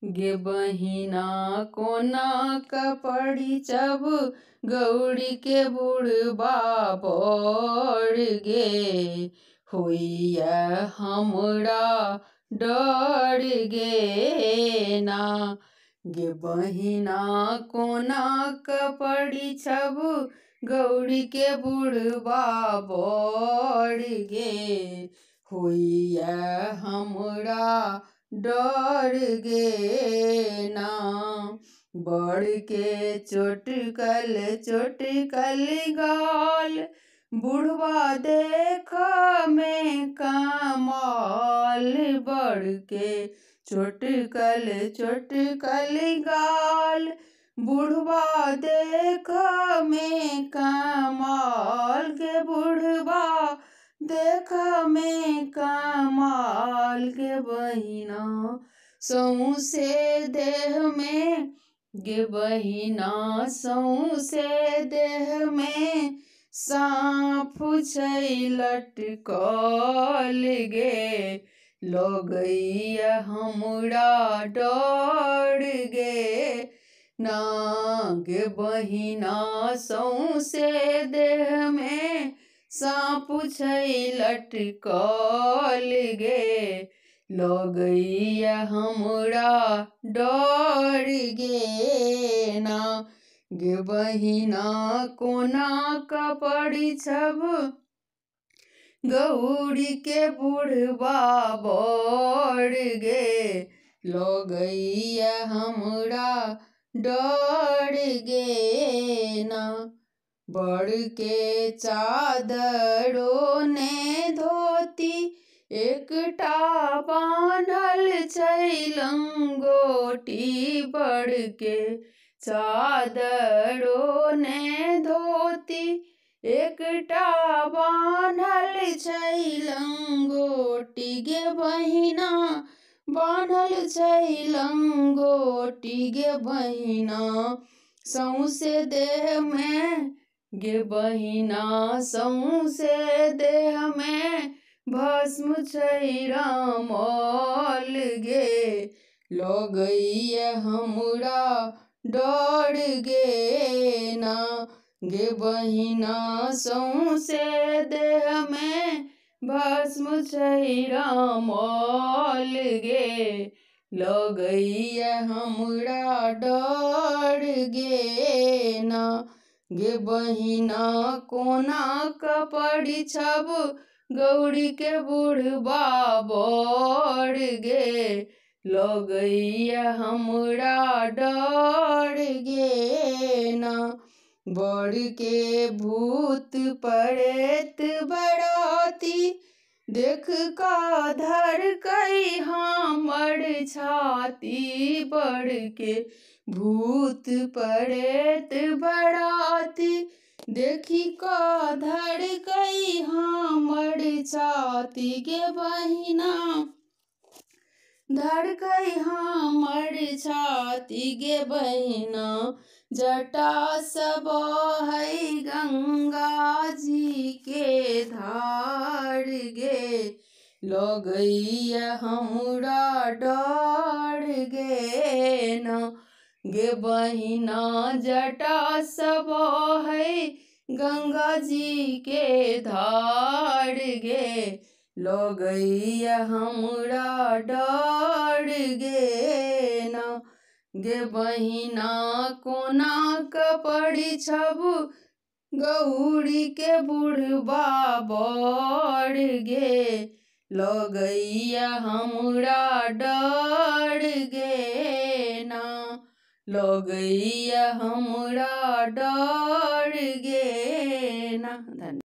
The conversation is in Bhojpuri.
गे बहिना कोना कपड़ी चब गौड़ी के बुढ़बा पड़ गे होइया हमरा डर गे ना। गे बहिना कोना कपड़ी छब गौड़ी के बुढ़बा पड़ गे होइया हमरा डर गे ना। बड़ के चोटकल गाल बुढ़वा देख में कमाल। बड़ के चोटकल गाल बुढ़वा देख में कमाल। के बुढ़वा देख में कमाल। के बहिना सौंसे देह में गे बहिना सौंसे देह में साँप छै लटकल गे लगैया हमरा डर गे ना। गे बहिना सौंसे देह में साँप छै लटकल गे लगैया हमरा डर गे ना। गे बहिना कोना कपड़ी छब गौड़ी के बुढ़बा बड़ गे लगैया हमरा डर गे ना। बड़ के चादरो ने धोती एकटा बान्हल छै लंगोटी। बड़ के चादरो ने धोती एकटा बान्हल छै लंगोटी। गे बहिना बान्हल छै लंगोटी। गे बहिना सौंसे देह में गे बहिना सौंसे देह में भस्म छै रामल गे लगैया हमरा डर गे ना। गे बहिना सौंसे देह में भस्म छै रामल गे लगैया हमरा डर गे ना। गे बहिना कोना कपड़ी छब गौड़ी के बुढ़बा बड़ गे लगैया हमरा डर गे ना। बड़ के भूत प्रेत बराती देख का धड़कै हमर छाती। बड़ के भूत प्रेत बराती देखी का धड़कै हमर छाती। गे बहिना धड़कै हमर छाती। गे बहिना जटा सब है गंगा जी के धार गे लगैया हमरा डर गे ना। गे बहिना जटा सब है गंगा जी के धार गे लगैया हमरा डर गे ना। गे बहिना कोना कपड़ी छब गौड़ी के बुढ़बा बड़ गे लगैया हमरा डर गे ना। लगैया हमरा डर गे ना।